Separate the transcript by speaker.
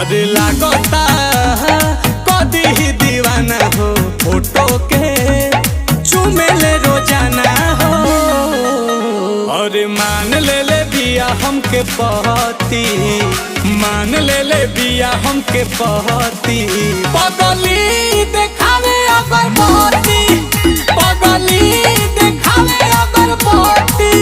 Speaker 1: और लागता कदी ही दीवाना हो फोटो के चुमेले रोजाना हो। और मान ले बिया हमके पहती, मान ले बिया हमके पहती। पगली देखावे अगरबत्ती, पगली देखावे अगरबत्ती।